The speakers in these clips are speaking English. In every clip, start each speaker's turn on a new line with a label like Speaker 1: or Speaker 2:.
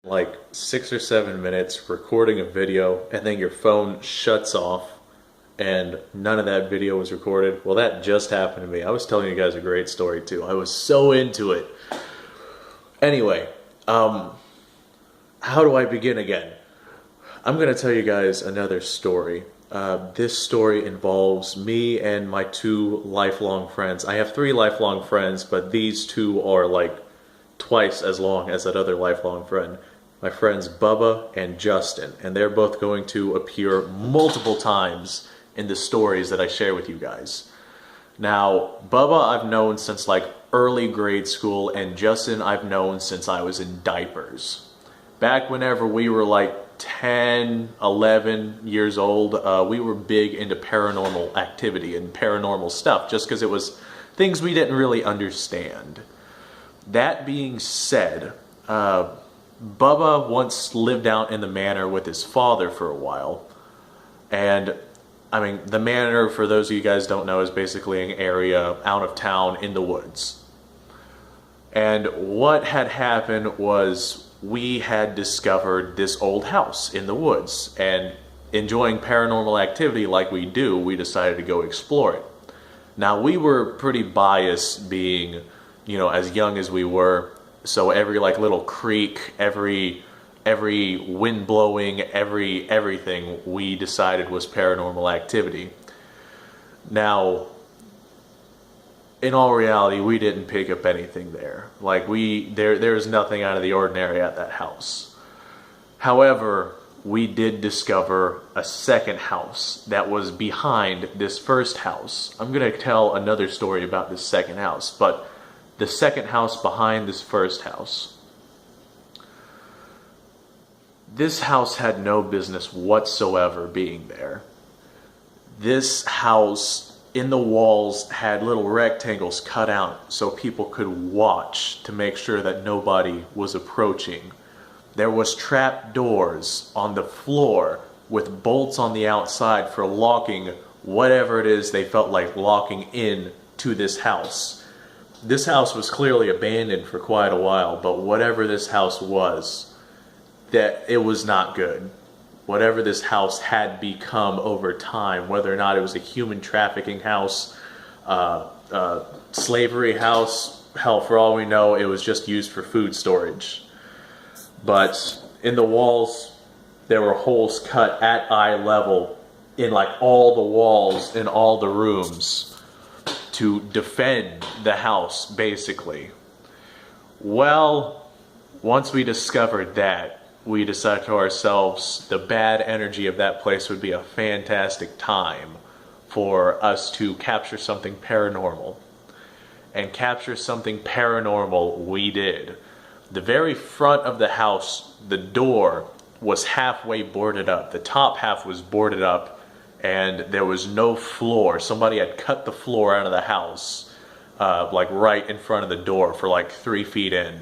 Speaker 1: like 6 or 7 minutes recording a video and then your phone shuts off and none of that video was recorded. Well, that just happened to me. I was telling you guys a great story too. I was so into it. Anyway, how do I begin again? I'm going to tell you guys another story. This story involves me and my two lifelong friends. I have three lifelong friends, but these two are like twice as long as that other lifelong friend. My friends Bubba and Justin, and they're both going to appear multiple times in the stories that I share with you guys. Now, Bubba I've known since like early grade school, and Justin I've known since I was in diapers. Back whenever we were like 10, 11 years old, we were big into paranormal activity and paranormal stuff just because it was things we didn't really understand. That being said, Bubba once lived out in the manor with his father for a while. And, I mean, the manor, for those of you guys don't know, is basically an area out of town in the woods. And what had happened was we had discovered this old house in the woods. And enjoying paranormal activity like we do, we decided to go explore it. Now, we were pretty biased being, you know, as young as we were. So every like little creak, every wind blowing, everything we decided was paranormal activity. Now, in all reality, we didn't pick up anything there. Like there's nothing out of the ordinary at that house. However, we did discover a second house that was behind this first house. I'm gonna tell another story about this second house, but the second house behind this first house. This house had no business whatsoever being there. This house, in the walls, had little rectangles cut out so people could watch to make sure that nobody was approaching. There was trap doors on the floor with bolts on the outside for locking whatever it is they felt like locking in to this house. This house was clearly abandoned for quite a while, but whatever this house was, that it was not good. Whatever this house had become over time, whether or not it was a human trafficking house, slavery house, hell, for all we know, it was just used for food storage. But in the walls, there were holes cut at eye level in like all the walls in all the rooms to defend the house, basically. Well, once we discovered that, we decided to ourselves the bad energy of that place would be a fantastic time for us to capture something paranormal. And capture something paranormal we did. The very front of the house, the door was halfway boarded up. The top half was boarded up, and there was no floor. Somebody had cut the floor out of the house, like right in front of the door for like 3 feet in.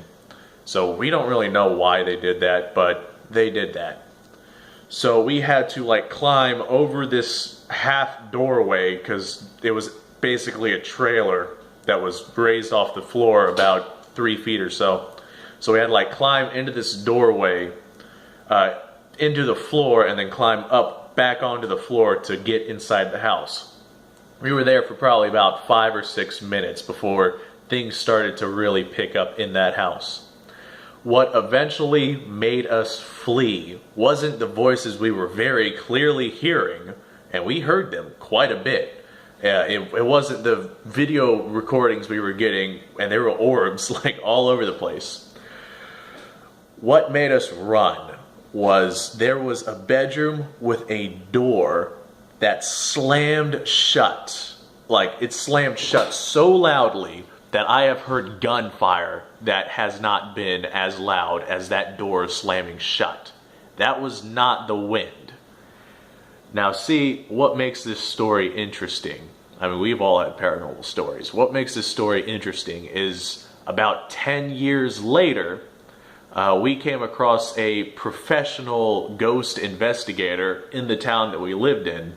Speaker 1: So we don't really know why they did that, but they did that. So we had to like climb over this half doorway because it was basically a trailer that was raised off the floor about 3 feet or so. So we had to like climb into this doorway, into the floor, and then climb up back onto the floor to get inside the house. We were there for probably about 5 or 6 minutes before things started to really pick up in that house. What eventually made us flee wasn't the voices we were very clearly hearing, and we heard them quite a bit. It wasn't the video recordings we were getting, and there were orbs like all over the place. What made us run was there was a bedroom with a door that slammed shut. Like, it slammed shut so loudly that I have heard gunfire that has not been as loud as that door slamming shut. That was not the wind. Now see, what makes this story interesting, I mean, we've all had paranormal stories. What makes this story interesting is about 10 years later, we came across a professional ghost investigator in the town that we lived in,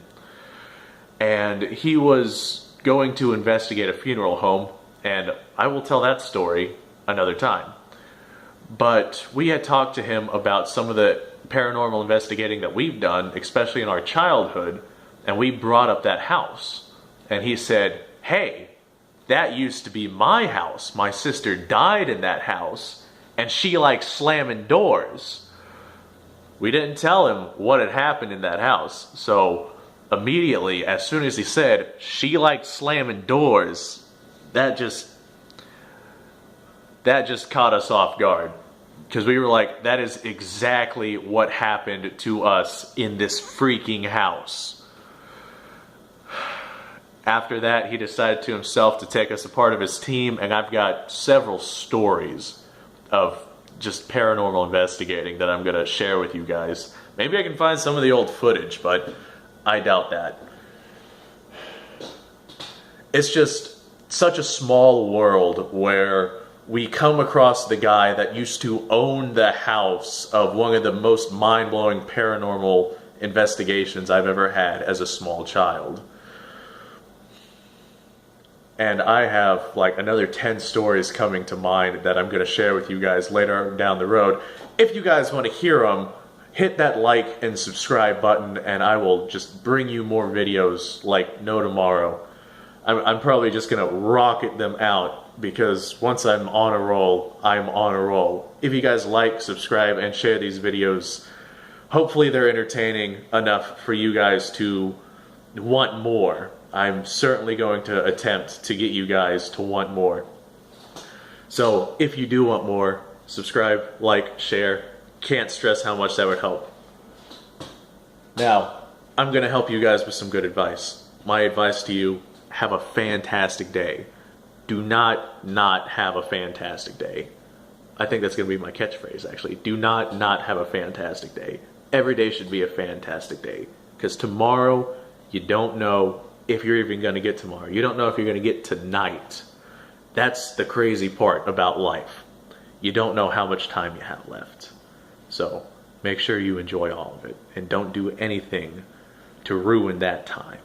Speaker 1: and he was going to investigate a funeral home, and I will tell that story another time. But we had talked to him about some of the paranormal investigating that we've done, especially in our childhood, and we brought up that house. And he said, hey, that used to be my house. My sister died in that house, and she likes slamming doors. We didn't tell him what had happened in that house, so immediately, as soon as he said, she likes slamming doors, that just caught us off guard. Because we were like, that is exactly what happened to us in this freaking house. After that, he decided to himself to take us a part of his team, and I've got several stories of just paranormal investigating that I'm going to share with you guys. Maybe I can find some of the old footage, but I doubt that. It's just such a small world where we come across the guy that used to own the house of one of the most mind-blowing paranormal investigations I've ever had as a small child. And I have like another 10 stories coming to mind that I'm going to share with you guys later down the road. If you guys want to hear them, hit that like and subscribe button, and I will just bring you more videos like no tomorrow. I'm probably just going to rocket them out, because once I'm on a roll, I'm on a roll. If you guys like, subscribe, and share these videos, hopefully they're entertaining enough for you guys to want more. I'm certainly going to attempt to get you guys to want more. So if you do want more, subscribe, like, share. Can't stress how much that would help. Now, I'm going to help you guys with some good advice. My advice to you: have a fantastic day. Do not have a fantastic day. I think that's going to be my catchphrase, actually. Do not have a fantastic day. Every day should be a fantastic day. Because tomorrow, you don't know if you're even going to get tomorrow. You don't know if you're going to get tonight. That's the crazy part about life. You don't know how much time you have left. So make sure you enjoy all of it, and don't do anything to ruin that time.